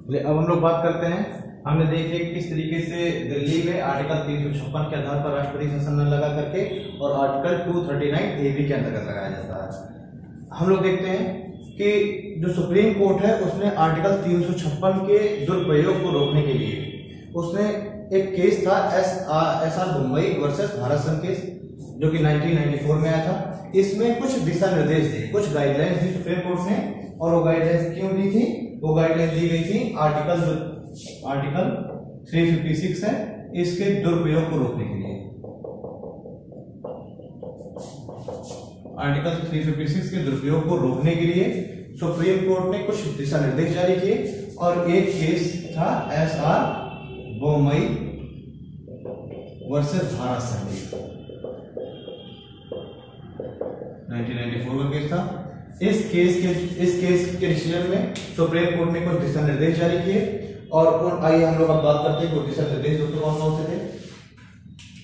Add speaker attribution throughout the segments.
Speaker 1: अब हम लोग बात करते हैं, हमने देखे किस तरीके से दिल्ली में आर्टिकल 356 के आधार पर राष्ट्रपति शासन लगा करके और आर्टिकल 239 AB के अंतर्गत लगाया जाता है। हम लोग देखते हैं कि जो सुप्रीम कोर्ट है उसने आर्टिकल 356 के दुरुपयोग को रोकने के लिए उसने एक केस था एस.आर. बोम्मई वर्सेस भारत संघ केस, जो कि 1994 में आया था। इसमें कुछ दिशा निर्देश थे, कुछ गाइडलाइंस दी सुप्रीम कोर्ट ने, और वो गाइडलाइंस क्यों दी थी? वो गाइडलाइंस दी गई थी आर्टिकल 356 है इसके दुरुपयोग को रोकने के लिए। आर्टिकल 356 के दुरुपयोग को रोकने के लिए सुप्रीम कोर्ट ने कुछ दिशा निर्देश जारी किए, और एक केस था एस.आर. बोम्मई वर्सेस भारत संघ 1994 का केस था। इस केस के डिसीजन में सुप्रीम कोर्ट ने कुछ दिशा निर्देश जारी किए, और आइए हम लोग अब बात करते हैं कुछ दिशा निर्देश दोस्तों कौन कौन से थे,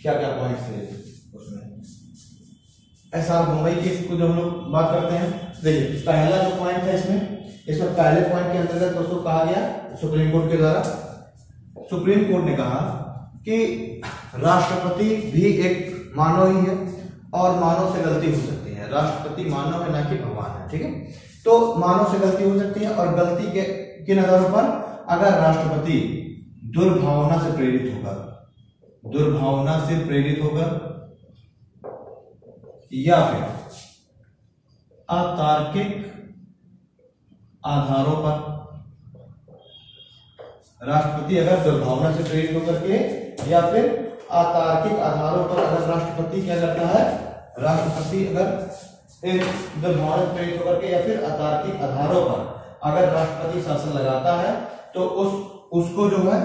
Speaker 1: क्या क्या पॉइंट्स थे उसमें। एस.आर. बोम्मई केस को जो हम लोग बात करते हैं, देखिए पहला जो पॉइंट है इसमें पहले पॉइंट के अंतर्गत दोस्तों कहा गया सुप्रीम कोर्ट के द्वारा, सुप्रीम कोर्ट ने कहा कि राष्ट्रपति भी एक मानव ही है और मानव से गलती हो सकती है। राष्ट्रपति मानव है, ना कि भगवान है, ठीक है। तो मानव से गलती हो सकती है, और गलती के किन आधारों पर? अगर राष्ट्रपति दुर्भावना से प्रेरित होकर या फिर अतार्किक आधारों पर, राष्ट्रपति अगर दुर्भावना से प्रेरित होकर के या फिर अतार्किक आधारों पर अगर राष्ट्रपति क्या करता है, राष्ट्रपति अगर एक दुर्भावना से प्रेरित होकर के या फिर अतार्किक आधारों पर अगर राष्ट्रपति शासन लगाता है, तो उसको जो है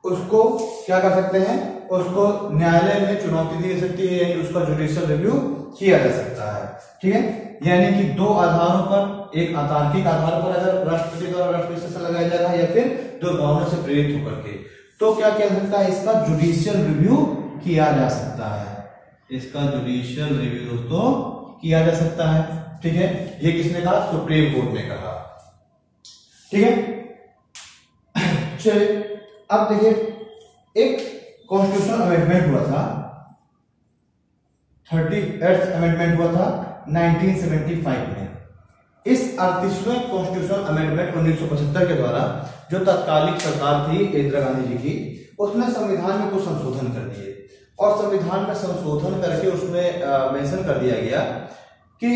Speaker 1: उसको क्या कर सकते हैं, उसको न्यायालय में चुनौती दी जा सकती है, यानी उसका जुडिशियल रिव्यू किया जा सकता है, ठीक है। यानी कि दो आधारों पर, एक अतार्किक आधार पर अगर राष्ट्रपति द्वारा राष्ट्रपति शासन लगाया जा रहा है या फिर दुर्भावना से प्रेरित होकर के, तो क्या किया जा सकता है, इसका जुडिशियल रिव्यू किया जा सकता है। इसका जुडिशियल रिव्यू दोस्तों किया जा सकता है, ठीक है। ये किसने कहा? सुप्रीम कोर्ट ने कहा, ठीक है। चलिए अब देखिए, एक कॉन्स्टिट्यूशनल अमेंडमेंट हुआ था, 38th अमेंडमेंट हुआ था 1975 में। इस 38वें कॉन्स्टिट्यूशनल अमेंडमेंट 1975 के द्वारा जो तत्कालिक सरकार थी इंदिरा गांधी जी की, उसने संविधान में कुछ संशोधन कर दिए, और संविधान में संशोधन करके उसमें मेंशन कर दिया गया कि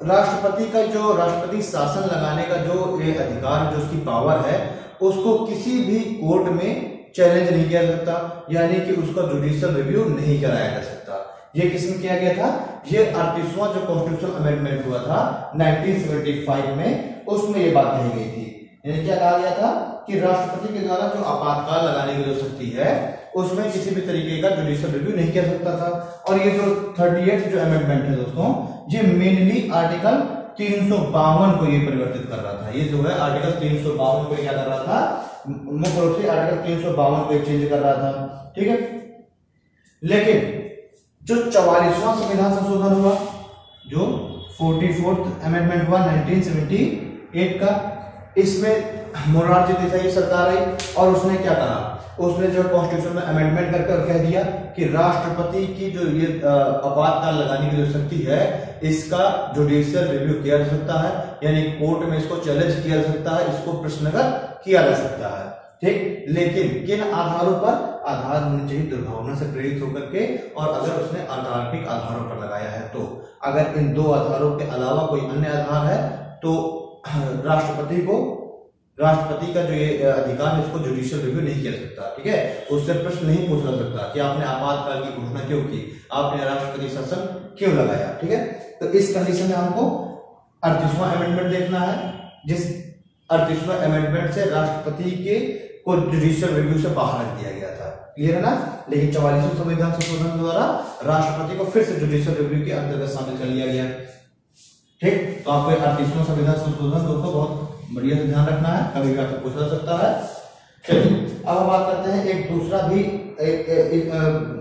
Speaker 1: राष्ट्रपति का जो राष्ट्रपति शासन लगाने का जो अधिकार, जो उसकी पावर है, उसको किसी भी कोर्ट में चैलेंज नहीं किया जा सकता, यानी कि उसका जुडिशियल रिव्यू नहीं कराया जा सकता। ये किसमें किया गया था? ये 38वां जो कॉन्स्टिट्यूशनल अमेंडमेंट हुआ था 1975 में, उसमें ये बात कही गई थी। यानी क्या कहा गया था कि राष्ट्रपति के द्वारा जो आपातकाल लगाने की जो शक्ति है, उसमें किसी भी तरीके का जुडिशियल रिव्यू नहीं किया सकता था। और ये जो 38 जो अमेंडमेंट है दोस्तों, ये मेनली आर्टिकल 352 को ये परिवर्तित कर रहा था। ये जो है आर्टिकल 352 को क्या कर रहा था, मुख्य रूप से आर्टिकल 352 को चेंज कर रहा था, ठीक है। लेकिन जो 44वां संविधान संशोधन हुआ, जो 44th अमेंडमेंट हुआ 1978 का, इसमें मोरारजी देसाई की सरकार आई, और उसने क्या कहा, उसने जो कॉन्स्टिट्यूशन में अमेंडमेंट करके कह दिया कि राष्ट्रपति की जो ये आपातकाल लगाने की जो शक्ति है, इसका जुडिशियल रिव्यू किया जा सकता है, यानी कोर्ट में इसको चैलेंज किया जा सकता है, इसको प्रश्नगत किया जा सकता है, ठीक। लेकिन किन आधारों पर? आधार होने चाहिए दुर्भावना से प्रेरित होकर के, और अगर उसने अतार्किक आधारों पर लगाया है तो। अगर इन दो आधारों के अलावा कोई अन्य आधार है, तो राष्ट्रपति का जो ये अधिकार है, इसको जुडिशियल रिव्यू नहीं किया सकता, ठीक है। उससे प्रश्न नहीं पूछा सकता कि आपने आपातकाल की घोषणा क्यों की, आपने राष्ट्रपति शासन क्यों लगाया, ठीक है। तो इस कंडीशन में हमको 38वां अमेंडमेंट देखना है, जिस 38वें अमेंडमेंट से राष्ट्रपति के को जुडिशियल रिव्यू से बाहर रख दिया गया था, क्लियर है ना। लेकिन 44वें संविधान संशोधन द्वारा राष्ट्रपति को फिर से जुडिशियल रिव्यू के अंतर्गत शामिल कर लिया गया, ठीक। तो आपको 38वां संविधान संशोधन दोस्तों बहुत बढ़िया से ध्यान रखना है, कभी भी आपको पूछा जा सकता है। चलिए अब हम बात करते हैं एक दूसरा भी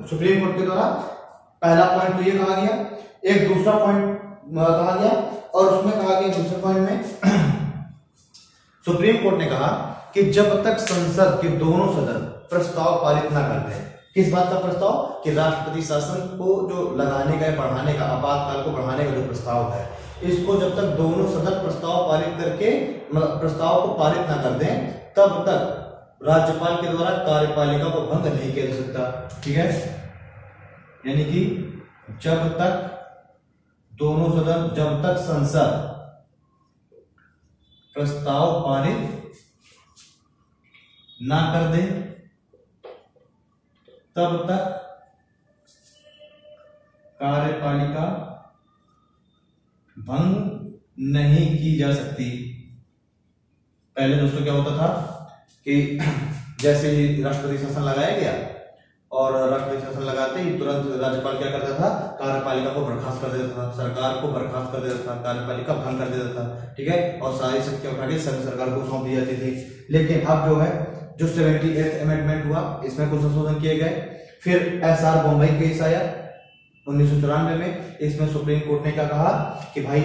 Speaker 1: सुप्रीम कोर्ट के द्वारा। पहला पॉइंट तो ये कहा गया, एक दूसरा पॉइंट कहा गया, और उसमें कहा गया दूसरे पॉइंट में सुप्रीम कोर्ट ने कहा कि जब तक संसद के दोनों सदन प्रस्ताव पारित ना कर दें, किस बात का प्रस्ताव, कि राष्ट्रपति शासन को जो लगाने का, बढ़ाने का, आपातकाल को बढ़ाने का जो प्रस्ताव है, इसको जब तक दोनों सदन प्रस्ताव पारित करके प्रस्ताव को पारित ना कर दें, तब तक राज्यपाल के द्वारा कार्यपालिका को भंग नहीं किया जा सकता। ठीक है, यानी कि जब तक दोनों सदन, जब तक संसद प्रस्ताव पारित ना कर दे, तब तक कार्यपालिका भंग नहीं की जा सकती। पहले दोस्तों क्या होता था कि जैसे ही राष्ट्रपति शासन लगाया गया और राष्ट्रपति शासन लगाते ही तुरंत राज्यपाल क्या करता था, कार्यपालिका को बर्खास्त कर देता था, सरकार को बर्खास्त कर देता था, कार्यपालिका भंग कर देता था। ठीक है, और सारी शक्तियां उठा के सरकार को सौंप दी जाती थी। लेकिन अब जो है, जो 78th अमेंडमेंट हुआ, इसमें कुछ संशोधन किए गए। फिर एसआर बॉम्बई केस आया 1994 में। इसमें सुप्रीम कोर्ट ने क्या कहा कि भाई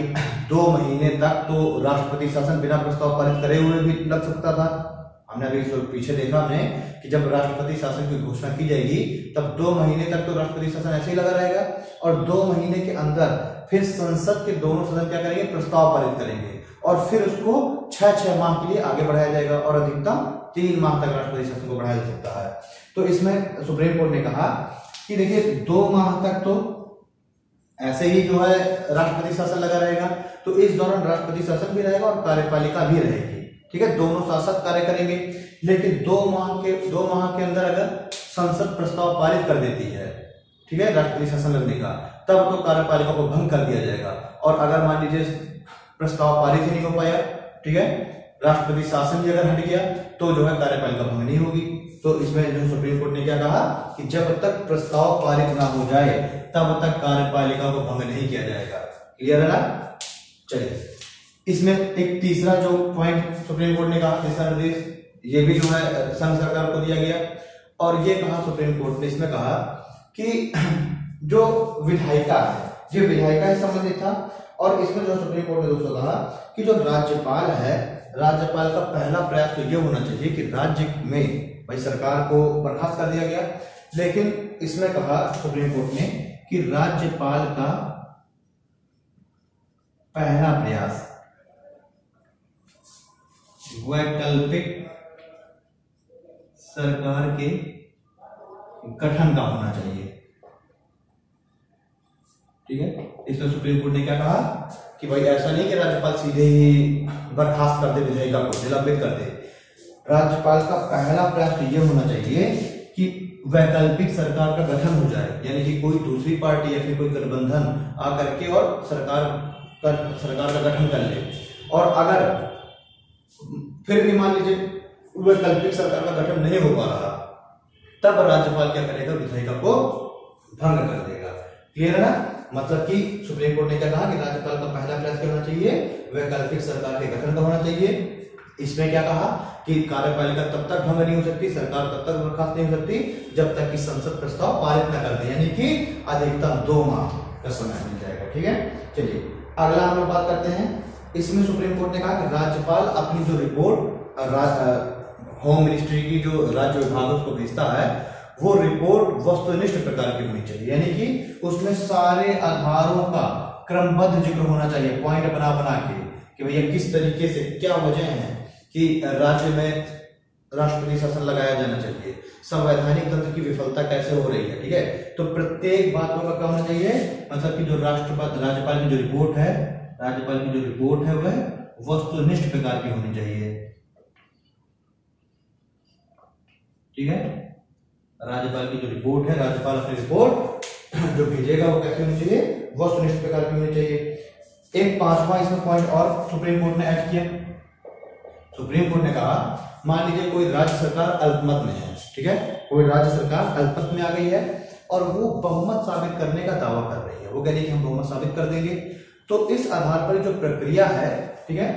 Speaker 1: 2 महीने तक तो राष्ट्रपति शासन बिना प्रस्ताव पारित करे हुए भी लग सकता था। हमने अभी पीछे देखा हमने कि जब राष्ट्रपति शासन की घोषणा की जाएगी तब 2 महीने तक तो राष्ट्रपति शासन ऐसे ही लगा रहेगा, और 2 महीने के अंदर फिर संसद के दोनों सदन क्या करेंगे, प्रस्ताव पारित करेंगे, और फिर उसको 6 माह के लिए आगे बढ़ाया जाएगा, और अधिकतम 3 माह तक राष्ट्रपति शासन को बढ़ाया जा सकता है। तो इसमें सुप्रीम कोर्ट ने कहा कि देखिए 2 माह तक तो ऐसे ही जो है राष्ट्रपति शासन लगा रहेगा, तो इस दौरान राष्ट्रपति शासन भी रहेगा और कार्यपालिका भी रहेगी। ठीक है, दोनों शासक कार्य करेंगे। लेकिन 2 माह के अंदर अगर संसद प्रस्ताव पारित कर देती है, ठीक है, राष्ट्रपति शासन लगने का, तब तो कार्यपालिका को भंग कर दिया जाएगा। और अगर मान लीजिए प्रस्ताव पारित ही नहीं हो पाया, ठीक है, राष्ट्रपति शासन भी अगर हट गया, तो जो है कार्यपालिका भंग नहीं होगी। तो इसमें जो सुप्रीम कोर्ट ने क्या कहा कि जब तक प्रस्ताव पारित ना हो जाए तब तक कार्यपालिका को भंग नहीं किया जाएगा। क्लियर है ना? चलिए, इसमें एक तीसरा जो पॉइंट सुप्रीम कोर्ट ने कहा, तीसरा निर्देश, ये भी जो है संघ सरकार को दिया गया, और ये कहा सुप्रीम कोर्ट ने, इसमें कहा कि जो विधायिका है, जो विधायिका से संबंधित था, और इसमें जो सुप्रीम कोर्ट ने दोस्तों कहा कि जो राज्यपाल है, राज्यपाल का पहला प्रयास तो ये होना चाहिए कि राज्य में भाई सरकार को बर्खास्त कर दिया गया, लेकिन इसमें कहा सुप्रीम कोर्ट ने कि राज्यपाल का पहला प्रयास वैकल्पिक सरकार के गठन का होना चाहिए। ठीक है, इसमें सुप्रीम कोर्ट ने क्या कहा कि भाई ऐसा नहीं कि राज्यपाल सीधे ही बर्खास्त कर दे, विधायिका को निलंबित कर दे। राज्यपाल का पहला प्रयास तो यह होना चाहिए कि वैकल्पिक सरकार का गठन हो जाए, यानी कि कोई दूसरी पार्टी या फिर कोई गठबंधन आकर के और सरकार का गठन कर ले। और अगर फिर भी मान लीजिए वैकल्पिक सरकार का गठन नहीं हो पा रहा, तब राज्यपाल क्या करेगा, विधायिका को भंग कर देगा। क्लियर है ना? मतलब कि सुप्रीम कोर्ट ने क्या कहा कि राज्यपाल का पहला प्रयास क्या होना चाहिए, वैकल्पिक सरकार के गठन का होना चाहिए। इसमें क्या कहा कि कार्यपालिका तब तक भंग नहीं हो सकती, सरकार तब तक बर्खास्त नहीं हो सकती जब तक कि संसद प्रस्ताव पारित न कर दे, यानी कि अधिकतम 2 माह का समय मिल जाएगा। ठीक है, चलिए अगला हम लोग बात करते हैं। इसमें सुप्रीम कोर्ट ने कहा कि राज्यपाल अपनी जो रिपोर्ट होम मिनिस्ट्री की जो राज्य विभाग उसको भेजता है, वो रिपोर्ट वस्तुनिष्ठ प्रकार की होनी चाहिए, यानी कि उसमें सारे आधारों का क्रमबद्ध जिक्र होना चाहिए, पॉइंट बना बना के कि भैया किस तरीके से, क्या वजह है कि राज्य में राष्ट्रपति शासन लगाया जाना चाहिए, संवैधानिक तंत्र की विफलता कैसे हो रही है। ठीक है, तो प्रत्येक बातों का क्या होना चाहिए, मतलब कि जो राज्यपाल की जो रिपोर्ट है वह वस्तुनिष्ठ प्रकार की होनी चाहिए। ठीक है, राज्यपाल की जो रिपोर्ट है, राज्यपाल अपनी रिपोर्ट जो भेजेगा वो कैसे होनी चाहिए, वस्तुनिष्ठ प्रकार की होनी चाहिए। एक 5वां इसमें पॉइंट और सुप्रीम कोर्ट ने ऐड किया। सुप्रीम कोर्ट ने कहा मान लीजिए कोई राज्य सरकार अल्पमत में है, ठीक है, कोई राज्य सरकार अल्पमत में आ गई है और वो बहुमत साबित करने का दावा कर रही है, वो कह रही है कि हम बहुमत साबित कर देंगे। तो इस आधार पर जो प्रक्रिया है, ठीक है,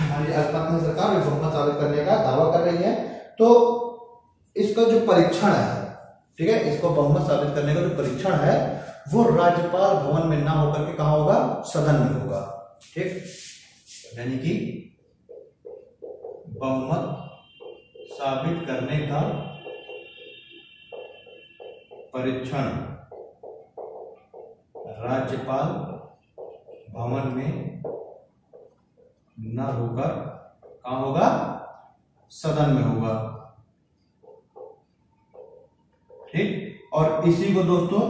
Speaker 1: मान लीजिए अल्पमत में सरकार बहुमत साबित करने का दावा कर रही है, तो इसका जो परीक्षण है, ठीक है, इसको बहुमत साबित करने का जो परीक्षण है वो राज्यपाल भवन में ना होकर के कहां होगा, सदन में होगा। ठीक, यानी कि बहुमत साबित करने का परीक्षण राज्यपाल भवन में न होकर कहां होगा? सदन में होगा। ठीक, और इसी को दोस्तों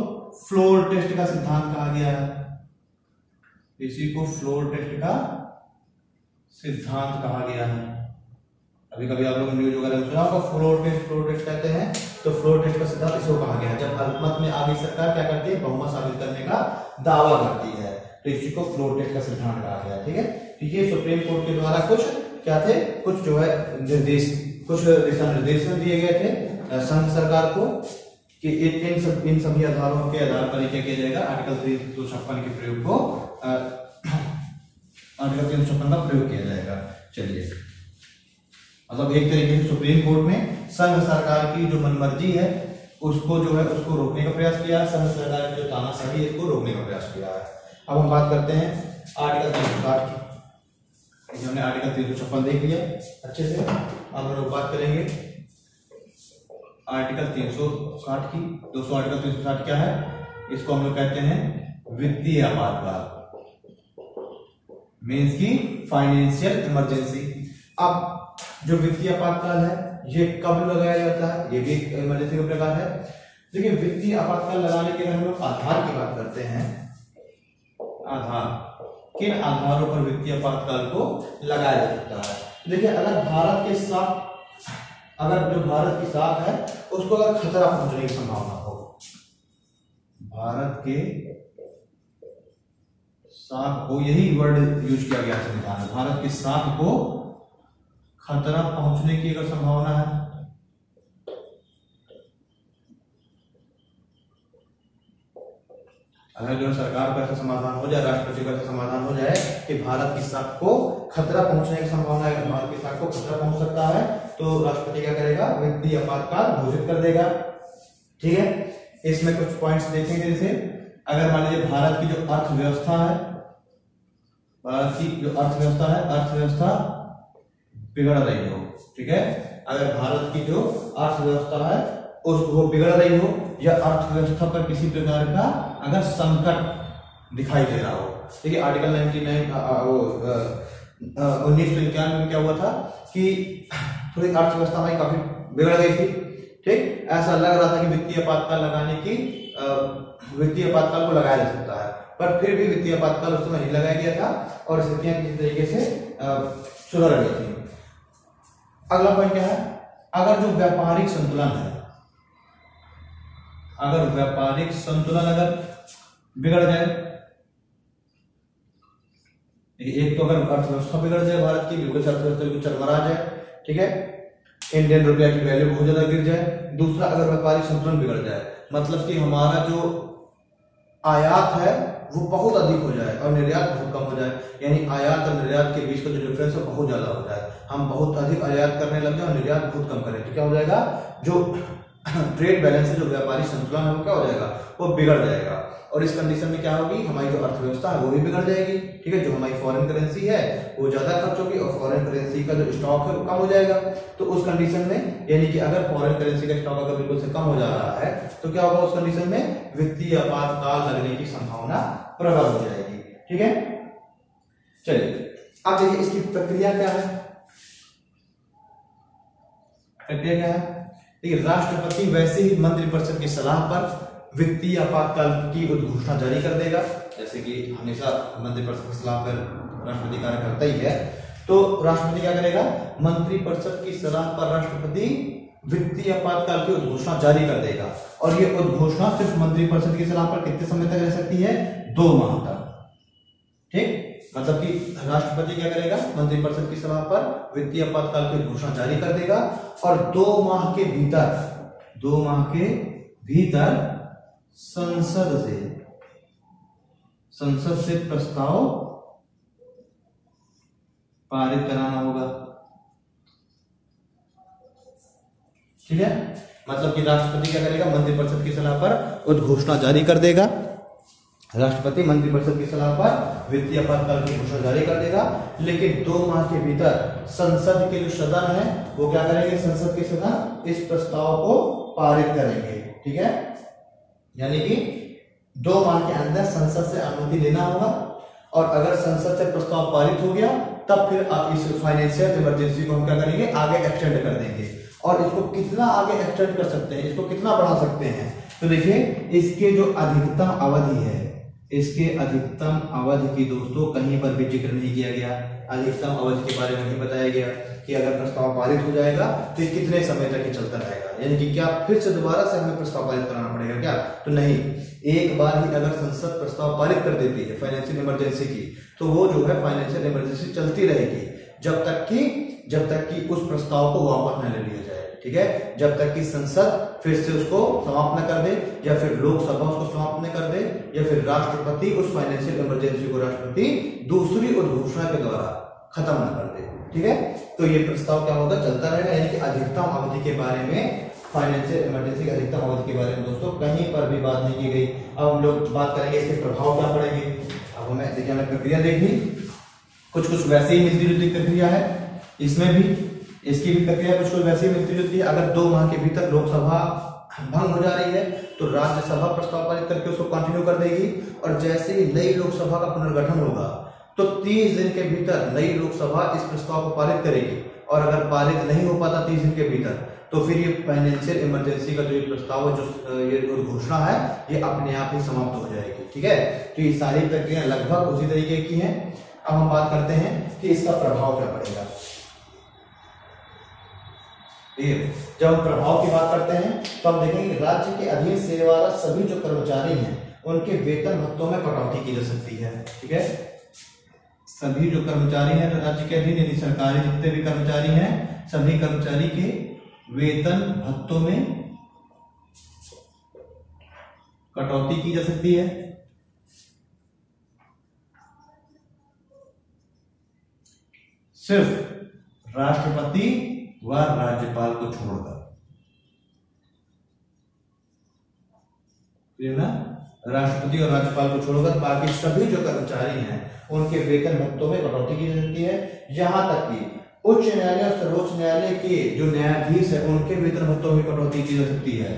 Speaker 1: फ्लोर टेस्ट का सिद्धांत कहा गया है। इसी को फ्लोर टेस्ट का सिद्धांत कहा गया है। कभी कभी आप लोग न्यूज वगैरह में सुना होगा फ्लोर टेस्ट कहते हैं, तो फ्लोर टेस्ट का सिद्धांत इसको कहा गया है। जब अल्पमत में आगे सरकार क्या करती है? बहुमत साबित करने का दावा करती है, तो इसी को फ्लोर टेस्ट का सिद्धांत कहा गया है। ठीक है, तो ये सुप्रीम कोर्ट के द्वारा कुछ क्या थे, कुछ जो है निर्देश, कुछ दिशा निर्देश दिए गए थे संघ सरकार को कि इन सभी आधारों के आधार पर क्या किया जाएगा? आर्टिकल 356 के प्रयोग को आर्टिकल 356 का प्रयोग किया जाएगा। चलिए, मतलब एक तरीके से सुप्रीम कोर्ट में संघ सरकार की जो मनमर्जी है उसको जो है उसको रोकने का प्रयास किया है, संघ सरकार की जो तानाशाही है इसको रोकने का प्रयास किया है। अब हम बात करते हैं आर्टिकल 360 की। हमने आर्टिकल 356 देख लिया अच्छे से। अब हम लोग बात करेंगे आर्टिकल 360 की। दोस्तों आर्टिकल 360 क्या है? इसको हम लोग कहते हैं वित्तीय आपातकाल, मीन्स की फाइनेंशियल इमरजेंसी। अब जो वित्तीय आपातकाल है ये कब लगाया जाता है? ये भी इमरजेंसी का प्रकार है। देखिए, वित्तीय आपातकाल लगाने के लिए हम लोग आधार की बात करते हैं। आधार, किन आधारों पर वित्तीय आपातकाल को लगाया जा सकता है? देखिए, अगर भारत के साथ, अगर जो भारत की साख है उसको अगर खतरा पहुंचने की संभावना हो, भारत के साख को, यही वर्ड यूज किया गया संविधान में, भारत की साख को खतरा पहुंचने की अगर संभावना है, अगर जो सरकार का ऐसा समाधान हो जाए, राष्ट्रपति का ऐसा समाधान हो जाए कि भारत की साख को खतरा पहुंचने की संभावना है, भारत की साख को खतरा पहुंच सकता है, तो राष्ट्रपति क्या करेगा? वित्तीय आपातकाल घोषित कर देगा। ठीक है, इसमें कुछ पॉइंट्स देखेंगे। जैसे अगर मान लीजिए भारत की जो अर्थव्यवस्था है, भारत की जो अर्थव्यवस्था है, अर्थव्यवस्था बिगड़ रही हो। ठीक है, अगर भारत की जो अर्थव्यवस्था है वो बिगड़ रही हो, या अर्थव्यवस्था पर किसी प्रकार का अगर संकट दिखाई दे रहा हो। देखिए, आर्टिकल 1991 में क्या हुआ था कि थोड़ी अर्थव्यवस्था हमारी काफी बिगड़ गई थी। ठीक, ऐसा लग रहा था कि वित्तीय आपातकाल लगाने की, वित्तीय आपातकाल को लगाया जा सकता है, पर फिर भी वित्तीय आपातकाल उस समय नहीं लगाया गया था और स्थितियां किसी तरीके से सुधर रही थी। अगला पॉइंट क्या है? अगर जो व्यापारिक संतुलन है, अगर व्यापारिक संतुलन अगर बिगड़ जाए, एक तो अगर अर्थव्यवस्था बिगड़ जाए भारत की, बिल्कुल अर्थव्यवस्था बिल्कुल चरमरा जाए। ठीक है, इंडियन रुपया की वैल्यू बहुत ज्यादा गिर जाए। दूसरा, अगर व्यापारिक संतुलन बिगड़ जाए, मतलब कि हमारा जो आयात है वो बहुत अधिक हो जाए और निर्यात बहुत कम हो जाए, यानी आयात और निर्यात के बीच का जो डिफरेंस है बहुत ज्यादा हो जाए, हम बहुत अधिक आयात करने लग जाए और निर्यात बहुत कम करें, तो क्या हो जाएगा? जो ट्रेड बैलेंस है, जो व्यापारिक संतुलन है, वो क्या हो जाएगा? वो बिगड़ जाएगा। और इस कंडीशन में क्या होगी? हमारी जो अर्थव्यवस्था है वो भी बिगड़ जाएगी। ठीक है, जो हमारी फॉरेन करेंसी है वो ज्यादा खर्च होगी और फॉरेन करेंसी का जो स्टॉक है वो कम हो जाएगा। तो उस कंडीशन में, यानी कि अगर फॉरेन करेंसी का स्टॉक अगर बिल्कुल से कम हो जा रहा है, तो क्या होगा? उस कंडीशन में वित्तीय आपातकाल लगने की संभावना प्रबल हो जाएगी। ठीक है, चलिए अब देखिए इसकी प्रक्रिया क्या है। प्रक्रिया क्या है? देखिए, राष्ट्रपति वैसे ही मंत्रिपरिषद की सलाह पर वित्तीय आपातकाल की उद्घोषणा जारी कर देगा, जैसे कि हमेशा मंत्रिपरिषद की सलाह पर राष्ट्रपति कार्य करता ही है। तो राष्ट्रपति क्या करेगा? मंत्रिपरिषद की सलाह पर राष्ट्रपति वित्तीय आपातकाल की उद्घोषणा जारी कर देगा, और ये उद्घोषणा सिर्फ मंत्रिपरिषद की सलाह पर कितने समय तक रह सकती है? 2 माह तक। ठीक, मतलब कि राष्ट्रपति क्या करेगा? मंत्रिपरिषद की सलाह पर वित्तीय आपातकाल की घोषणा जारी कर देगा और 2 माह के भीतर संसद से प्रस्ताव पारित कराना होगा। ठीक है, मतलब कि राष्ट्रपति क्या करेगा? मंत्रिपरिषद की सलाह पर उद्घोषणा जारी कर देगा, राष्ट्रपति मंत्रिपरिषद की सलाह पर वित्तीय आपातकाल की घोषणा जारी कर देगा, लेकिन 2 माह के भीतर संसद के जो सदन है वो क्या करेंगे, संसद के सदन इस प्रस्ताव को पारित करेंगे। ठीक है, यानी कि 2 माह के अंदर संसद से अनुमति लेना होगा, और अगर संसद से प्रस्ताव पारित हो गया तब फिर आप इस फाइनेंशियल इमरजेंसी को हम क्या करेंगे, आगे एक्सटेंड कर देंगे। और इसको कितना आगे एक्सटेंड कर सकते हैं, इसको कितना बढ़ा सकते हैं, तो देखिए इसके जो अधिकतम अवधि है, इसके अधिकतम अवधि की दोस्तों कहीं पर भी जिक्र नहीं किया गया। अधिकतम अवधि के बारे में नहीं बताया गया कि अगर प्रस्ताव पारित हो जाएगा तो ये कितने समय तक ये चलता रहेगा, यानी कि क्या फिर से दोबारा से हमें प्रस्ताव पारित कराना पड़ेगा क्या, तो नहीं। एक बार ही अगर संसद प्रस्ताव पारित कर देती है फाइनेंशियल इमरजेंसी की, तो वो जो है फाइनेंशियल इमरजेंसी चलती रहेगी जब तक कि उस प्रस्ताव को वापस न ले लिया जाए। ठीक है, जब तक कि संसद फिर से उसको समाप्त न कर दे, या फिर लोकसभा उसको समाप्त न कर दे, या फिर राष्ट्रपति उस फाइनेंशियल इमरजेंसी को राष्ट्रपति दूसरी उद्घोषणा के द्वारा खत्म न कर दे। ठीक है, तो ये प्रस्ताव क्या होगा, चलता रहेगा, यानी कि अधिकतम अवधि के बारे में, फाइनेंशियल इमरजेंसी की अधिकतम अवधि के बारे में दोस्तों कहीं पर भी बात नहीं की गई। अब हम लोग बात करेंगे इसके प्रभाव क्या पड़ेंगे। अब हमें देखिए, हमने प्रक्रिया देखी, कुछ वैसे ही मिलती जुलती प्रक्रिया है, इसमें भी इसकी भी प्रक्रिया कुछ वैसे ही मिलती जुलती है। अगर 2 माह के भीतर लोकसभा भंग हो जा रही है तो राज्यसभा प्रस्ताव पारित करके उसको कंटिन्यू कर देगी, और जैसे ही नई लोकसभा का पुनर्गठन होगा तो 30 दिन के भीतर नई लोकसभा इस प्रस्ताव को पारित करेगी, और अगर पारित नहीं हो पाता 30 दिन के भीतर, तो फिर ये फाइनेंशियल इमरजेंसी का जो प्रस्ताव है, जो ये घोषणा है, ये अपने आप ही समाप्त हो जाएगी। ठीक है, तो ये सारी प्रक्रिया लगभग उसी तरीके की है। अब हम बात करते हैं कि इसका प्रभाव क्या पड़ेगा। जब हम प्रभाव की बात करते हैं तो हम देखेंगे राज्य के अधीन सेवारत सभी जो कर्मचारी हैं उनके वेतन भत्तों में कटौती की जा सकती है। ठीक है, सभी जो कर्मचारी हैं राज्य के अधीन, यानी सरकारी जितने भी कर्मचारी हैं, सभी कर्मचारी के वेतन भत्तों में कटौती की जा सकती है। सिर्फ राष्ट्रपति व राज्यपाल को छोड़कर, ना, राष्ट्रपति और राज्यपाल को छोड़कर बाकी सभी जो कर्मचारी हैं उनके वेतन भत्तों में कटौती की जा सकती है। यहां तक कि उच्च न्यायालय और सर्वोच्च न्यायालय के जो न्यायाधीश है उनके वेतन भत्तों में कटौती की जा सकती है,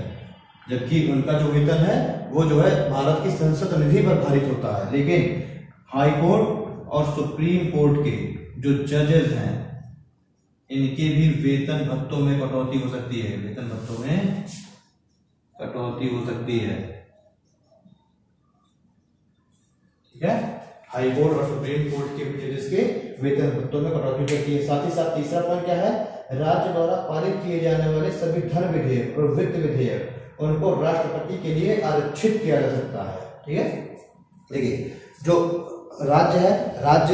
Speaker 1: जबकि उनका जो वेतन है वो जो है भारत की संसद निधि पर आधारित होता है। लेकिन हाई कोर्ट और सुप्रीम कोर्ट के जो जजेस हैं इनके भी वेतन भत्तों में कटौती हो सकती है, वेतन भत्तों में कटौती हो सकती है। ठीक है, हाई कोर्ट और सुप्रीम कोर्ट के जजेस के वेतन भत्तों में कटौती हो सकती है। साथ ही साथ तीसरा पॉइंट क्या है, राज्य द्वारा पारित किए जाने वाले सभी धन विधेयक और वित्त विधेयक उनको राष्ट्रपति के लिए आरक्षित किया जा सकता है। ठीक है, देखिए जो राज्य है, राज्य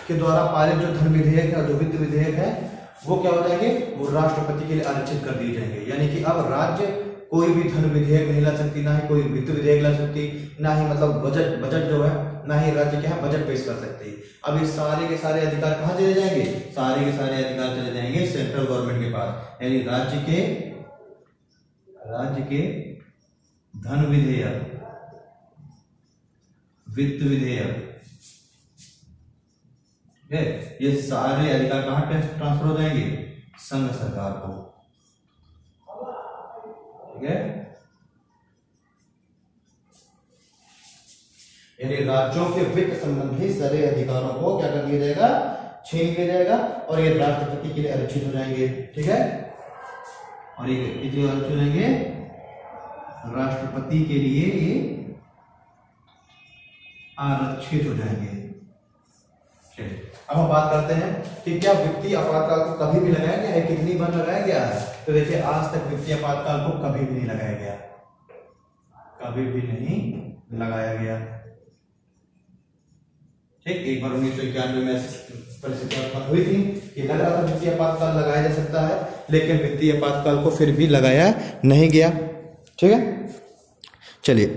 Speaker 1: के द्वारा पारित जो धन विधेयक है, जो वित्त विधेयक है, वो क्या हो जाएंगे, वो राष्ट्रपति के लिए आरक्षित कर दिए जाएंगे। यानी कि अब राज्य कोई भी धन विधेयक नहीं ला सकती, ना ही कोई वित्त विधेयक ला सकती, ना ही मतलब बजट जो है, ना ही राज्य क्या है बजट पेश कर सकती। अब ये सारे के सारे अधिकार कहाँ चले जाएंगे, सारे के सारे अधिकार चले जाएंगे सेंट्रल गवर्नमेंट के पास, यानी राज्य के धन विधेयक, वित्त विधेयक, ये सारे अधिकार कहां ट्रांसफर हो जाएंगे, संघ सरकार को। ठीक है, यानी राज्यों के वित्त संबंधी सारे अधिकारों को क्या कर दिया जाएगा, छीन लिया जाएगा, और ये राष्ट्रपति के लिए आरक्षित हो जाएंगे। ठीक है, और ये कितने आरक्षित हो जाएंगे, राष्ट्रपति के लिए ये आरक्षित हो जाएंगे। अब हम बात करते हैं कि क्या वित्तीय आपातकाल को कभी भी लगाया गया है, कितनी बार लगाया गया है। तो देखिए आज तक वित्तीय आपातकाल को कभी भी नहीं लगाया गया, कभी भी नहीं लगाया गया। ठीक, एक बार 1991 में परिस्थिति उत्पन्न हुई थी कि लग रहा था वित्तीय आपातकाल लगाया जा सकता है, लेकिन वित्तीय आपातकाल को फिर भी लगाया नहीं गया। ठीक है, चलिए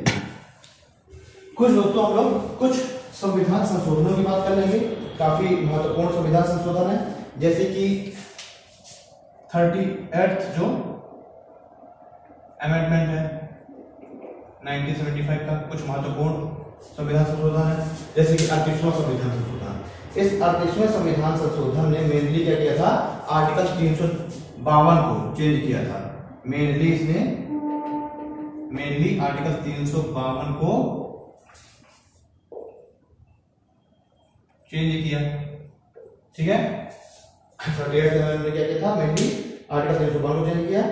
Speaker 1: कुछ दोस्तों हम लोग कुछ संविधान संशोधनों की बात कर लेंगे। काफी महत्वपूर्ण संविधान संशोधन है, जैसे कि 38th जो अमेंडमेंट है 1975 का, कुछ महत्वपूर्ण संविधान संशोधन है, जैसे कि 38वां संविधान संशोधन। इस 38वें संविधान संशोधन ने मेनली क्या किया था, आर्टिकल 352 को चेंज किया था। मेनली आर्टिकल 352 को चेंज किया, ठीक है। 38 ने क्या किया था, मेनली आर्टिकल 352 को चेंज किया।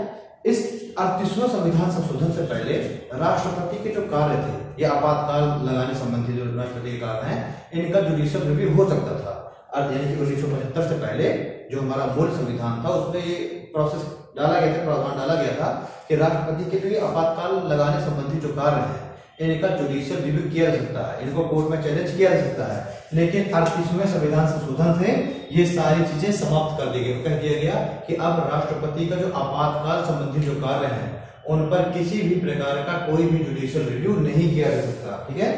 Speaker 1: इस 38वें संविधान संशोधन से पहले राष्ट्रपति के जो कार्य थे, ये आपातकाल लगाने संबंधी जो राष्ट्रपति के कार्य हैं, इनका जुडिशियल रिव्यू हो सकता था। यानी कि 1975 से पहले जो हमारा मूल संविधान था उसमें ये प्रोसेस डाला गया था, प्रावधान डाला गया था कि राष्ट्रपति के लिए आपातकाल लगाने संबंधी जो कार्य है इनका जुडिशियल रिव्यू किया जा सकता है, इनको कोर्ट में चैलेंज किया जा सकता है। लेकिन 38वें संविधान संशोधन से ये सारी चीजें समाप्त कर दी गई। कह दिया गया कि अब राष्ट्रपति का जो आपातकाल संबंधी जो कार्य है उन पर किसी भी प्रकार का कोई भी जुडिशियल रिव्यू नहीं किया जा सकता, ठीक है।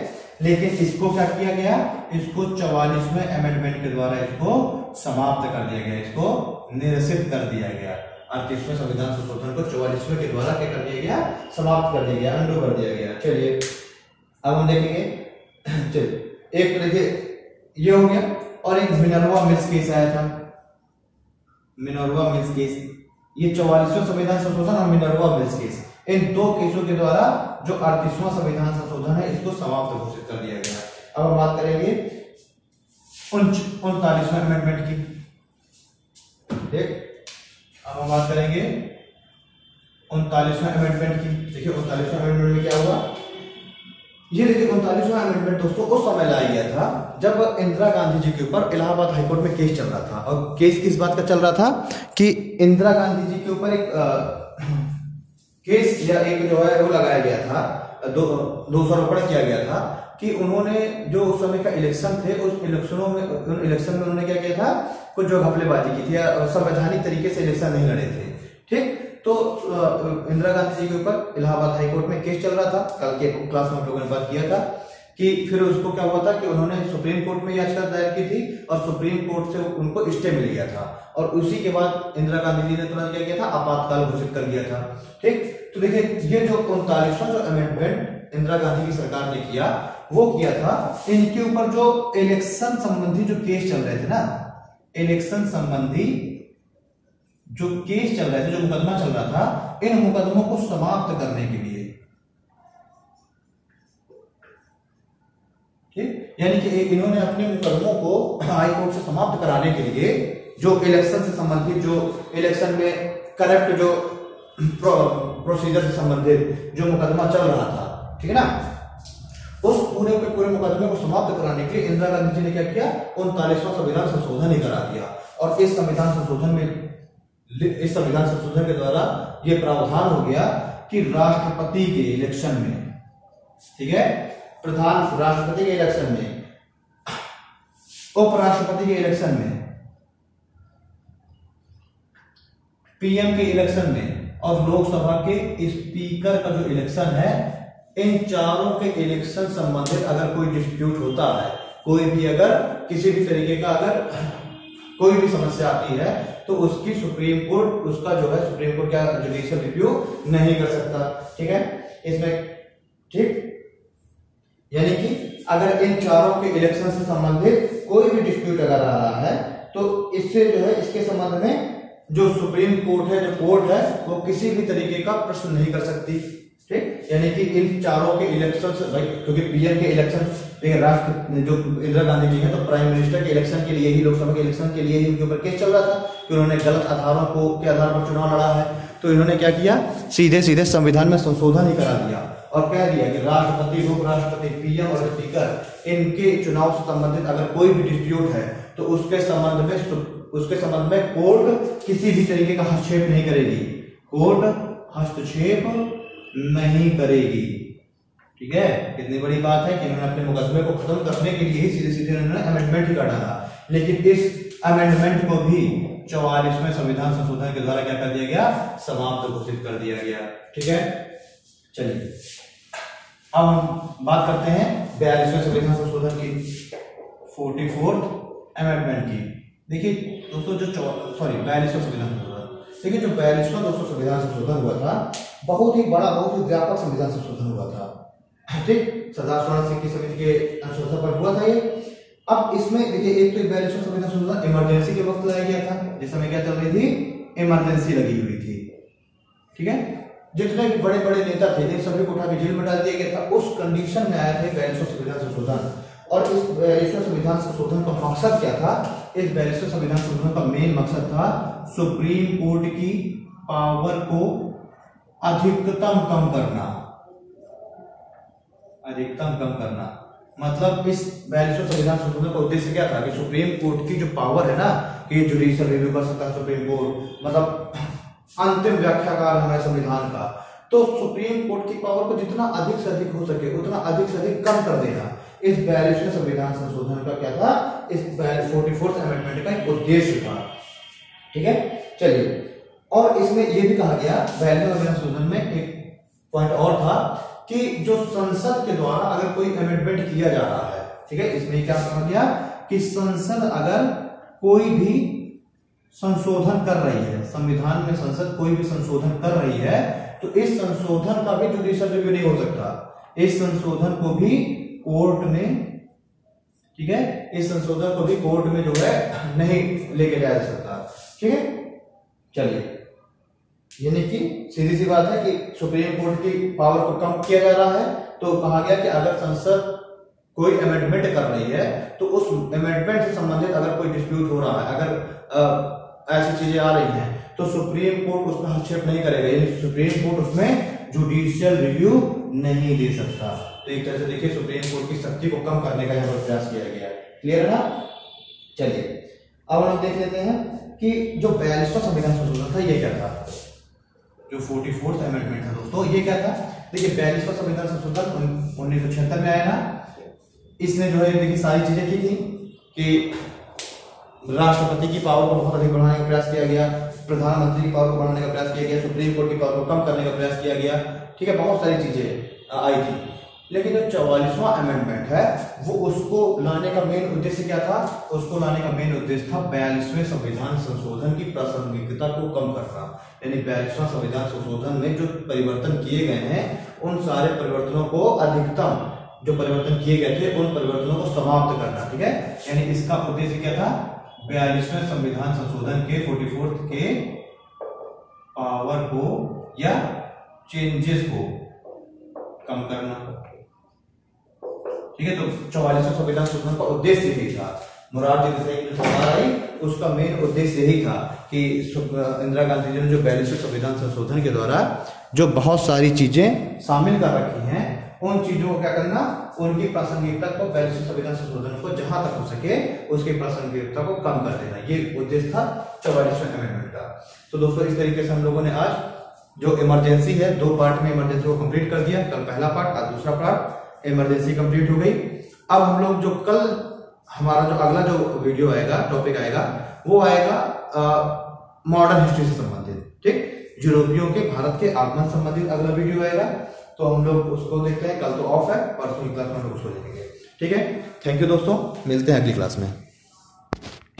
Speaker 1: लेकिन इसको क्या किया गया, इसको 44वें अमेंडमेंट के द्वारा इसको समाप्त कर दिया गया, इसको निरसित कर दिया गया। 38वें संविधान संशोधन को 44वें के द्वारा क्या कर दिया गया, समाप्त कर दिया गया, अंडू कर दिया गया। चलिए अब हम देखेंगे, चलिए एक तो देखिए ये हो गया, और एक मिनर्वा मिल्स केस आया था। मिनर्वा मिल्स केस, ये 44वें संविधान संशोधन और मिनर्वा मिल्स केस, इन दो केसों के द्वारा जो 38वां संविधान संशोधन है इसको समाप्त घोषित कर दिया गया। अब हम बात करेंगे 39वें अमेंडमेंट की। देख अब हम बात करेंगे 39वें अमेंडमेंट की। देखिए 39वें अमेंडमेंट में क्या हुआ, ये देखिए 39वां अमेंडमेंट दोस्तों उस समय लाया गया था जब इंदिरा गांधी जी के ऊपर इलाहाबाद हाईकोर्ट में केस चल रहा था। और केस किस बात का चल रहा था कि इंदिरा गांधी जी के ऊपर एक केस या एक जो है वो लगाया गया था, दोषारोपण किया गया था कि उन्होंने जो उस समय का इलेक्शन थे उस इलेक्शन में उन्होंने क्या किया था, कुछ जो घपलेबाजी की थी या संवैधानिक तरीके से इलेक्शन नहीं लड़े थे, ठीक। तो इंदिरा गांधी जी के ऊपर इलाहाबाद हाईकोर्ट में केस चल रहा था। कल के क्लास में हम लोगों ने बात किया था कि फिर उसको क्या हुआ था कि उन्होंने सुप्रीम कोर्ट में याचिका दायर की थी और सुप्रीम कोर्ट से उनको स्टे मिल गया था, और उसी के बाद इंदिरा गांधी जी ने तुरंत क्या किया था, आपातकाल घोषित कर दिया था, ठीक। तो देखिए ये जो 39वां जो अमेंडमेंट इंदिरा गांधी की सरकार ने किया वो किया था इनके ऊपर जो इलेक्शन संबंधी जो केस चल रहे थे ना, इलेक्शन संबंधी जो केस चल रहे थे, जो मुकदमा चल रहा था, इन मुकदमों को समाप्त करने के लिए, ठीक। यानी कि इन्होंने अपने मुकदमों को हाई कोर्ट से समाप्त कराने के लिए जो इलेक्शन से संबंधित, जो इलेक्शन में करप्ट जो प्रोसीजर से संबंधित जो मुकदमा चल रहा था, ठीक है ना, उस पूरे के पूरे मुकदमे को समाप्त कराने के लिए इंदिरा गांधी जी ने क्या किया, 39वां संविधान संशोधन ही करा दिया। और इस संविधान संशोधन के द्वारा यह प्रावधान हो गया कि राष्ट्रपति के इलेक्शन में, ठीक है, प्रधान राष्ट्रपति के इलेक्शन में, उपराष्ट्रपति के इलेक्शन में, पीएम के इलेक्शन में और लोकसभा के स्पीकर का जो इलेक्शन है, इन चारों के इलेक्शन संबंधित अगर कोई डिस्प्यूट होता है, कोई भी अगर किसी भी तरीके का अगर कोई भी समस्या आती है तो उसकी सुप्रीम कोर्ट, उसका जो है सुप्रीम कोर्ट क्या जुडिशियल रिव्यू नहीं कर सकता, ठीक है इसमें, ठीक। यानी कि अगर इन चारों के इलेक्शन से संबंधित कोई भी डिस्प्यूट अगर आ रहा है तो इससे जो है, इसके संबंध में जो सुप्रीम कोर्ट है, जो कोर्ट है, वो किसी भी तरीके का प्रश्न नहीं कर सकती, ठीक। यानी कि इन चारों के इलेक्शन से भाई, क्योंकि पीएम के इलेक्शन, राष्ट्र जो इंदिरा गांधी जी हैं तो प्राइम मिनिस्टर के इलेक्शन के लिए ही, लोकसभा के इलेक्शन के लिए ही उनके ऊपर केस चल रहा था कि उन्होंने गलत आधारों को के आधार पर चुनाव लड़ा है। तो इन्होंने क्या किया, सीधे सीधे संविधान में संशोधन ही करा दिया और कह दिया कि राष्ट्रपति, उपराष्ट्रपति, पीएम और स्पीकर, इनके चुनाव से संबंधित अगर कोई भी डिस्प्यूट है तो उसके संबंध में कोर्ट किसी भी तरीके का हस्तक्षेप नहीं करेगी, कोर्ट हस्तक्षेप नहीं करेगी, ठीक है। कितनी बड़ी बात है कि इन्होंने अपने मुकदमे को खत्म करने के लिए ही सीधे सीधे उन्होंने अमेंडमेंट ही कर डाला। लेकिन इस अमेंडमेंट को भी 44वें संविधान संशोधन के द्वारा क्या कर दिया गया, समाप्त घोषित कर दिया गया, ठीक है। चलिए अब हम बात करते हैं 42वें संविधान संशोधन की, 44th अमेंडमेंट की। देखिए दोस्तों जो 42वां संविधान संशोधन, देखिए जो 42वां दोस्तों संविधान संशोधन हुआ था, बहुत ही बड़ा, बहुत ही व्यापक संविधान संशोधन हुआ था। ठीक, सरदार स्वर्ण सिंह की समिति के अनुशोधन पर हुआ था ये। अब इसमें देखिए, एक तो 42वां संविधान संशोधन इमरजेंसी के वक्त लाया गया था, जिस समय क्या चल रही थी, इमरजेंसी लगी हुई थी। ठीक है, जितने भी बड़े बड़े नेता थे इन सभी को उठा के जेल में डाल दिया गया था। उस कंडीशन में आया था 42वां संविधान संशोधन। और इस 42वें संविधान संशोधन का मकसद क्या था? इस 42वें संविधान संशोधन का मेन मकसद था सुप्रीम कोर्ट की पावर को अधिकतम कम करना। अधिकतम कम करना मतलब इस 42वें संविधान संशोधन का उद्देश्य क्या था कि सुप्रीम कोर्ट की जो पावर है ना, कि जुडिशियल रिव्यू कर सकता है सुप्रीम कोर्ट, मतलब अंतिम व्याख्याकार हमारे संविधान का, तो सुप्रीम कोर्ट की पावर को जितना अधिक से अधिक हो सके उतना अधिक से अधिक कम कर देना इस 42वें संविधान संशोधन का क्या था, इस 44th अमेंडमेंट का एक उद्देश्य था। ठीक है, चलिए, और इसमें यह भी कहा गया 42वें संविधान संशोधन में एक पॉइंट और था कि जो संसद के द्वारा अगर कोई अमेंडमेंट किया जा रहा है, ठीक है, इसमें क्या कहा गया कि संसद अगर कोई भी संशोधन कर रही है, संविधान में संसद कोई भी संशोधन कर रही है, तो इस संशोधन का भी जुडिशियल रिव्यू नहीं हो सकता। इस संशोधन को भी कोर्ट में, ठीक है, इस संशोधन को भी कोर्ट में जो है नहीं लेके जाया जा सकता। ठीक है, चलिए, यानी कि सीधी सी बात है कि सुप्रीम कोर्ट की पावर को कम किया जा रहा है, तो कहा गया कि अगर संसद कोई अमेंडमेंट कर रही है तो उस अमेंडमेंट से संबंधित अगर कोई डिस्प्यूट हो रहा है, अगर ऐसी चीजें आ रही हैं, तो सुप्रीम कोर्ट उसमें हस्तक्षेप नहीं करेगा, यानी सुप्रीम कोर्ट उसमें जुडिशियल रिव्यू नहीं दे सकता। तो एक तरह से देखिए सुप्रीम कोर्ट की शक्ति को कम करने का यहाँ पर प्रयास किया गया। क्लियर है ना? चलिए, अब हम देख लेते हैं कि जो 42वां संविधान संशोधन था ये क्या था। जो 44th अमेंडमेंट था दोस्तों, ये क्या था? देखिए 42वां संविधान संशोधन 1976 में आया ना। इसने जो है देखिए सारी चीजें की थी कि राष्ट्रपति की पावर को बहुत अधिक बढ़ाने का प्रयास किया गया, प्रधानमंत्री की पावर को बढ़ाने का प्रयास किया गया, सुप्रीम कोर्ट की पावर को कम करने का प्रयास किया गया। ठीक है, बहुत सारी चीजें आई थी। लेकिन जो 44वां अमेंडमेंट है वो उसको लाने का मेन उद्देश्य क्या था? उसको लाने का मेन उद्देश्य था 42वें संविधान संशोधन की प्रासंगिकता को कम करना। यानी 42वां संविधान संशोधन में जो परिवर्तन किए गए हैं उन सारे परिवर्तनों को अधिकतम, जो परिवर्तन किए गए थे उन परिवर्तनों को समाप्त करना। ठीक है, यानी इसका उद्देश्य क्या था? 42वें संविधान संशोधन के 44th के पावर को या चेंजेस को कम करना। ठीक है, तो 44वें संविधान संशोधन का उद्देश्य यही था। मोरारजी देसाई की जो सरकार आई उसका मेन उद्देश्य यही था कि इंदिरा गांधी जी ने जो 42वें संविधान संशोधन के द्वारा जो बहुत सारी चीजें शामिल कर रखी हैं उन चीजों को क्या करना, उनकी प्रासंगिकता को 42वें संविधान संशोधन को जहां तक हो सके उसकी प्रासंगिकता को कम कर देना, ये उद्देश्य था 44वें अमेंडमेंट का। तो दोस्तों इस तरीके से हम लोगों ने आज जो इमरजेंसी है, 2 पार्ट में इमरजेंसी को कंप्लीट कर दिया। कल पहला पार्ट, आज दूसरा पार्ट, इमरजेंसी कंप्लीट हो गई। अब हम लोग जो कल हमारा जो अगला जो वीडियो आएगा, टॉपिक आएगा, वो आएगा मॉडर्न हिस्ट्री से संबंधित। ठीक, यूरोपियों के भारत के आगमन संबंधित अगला वीडियो आएगा, तो हम लोग उसको देखते हैं। कल तो ऑफ है, परसों की क्लास में हम लोग उसको देखेंगे। ठीक है, थैंक यू दोस्तों, मिलते हैं अगली क्लास में।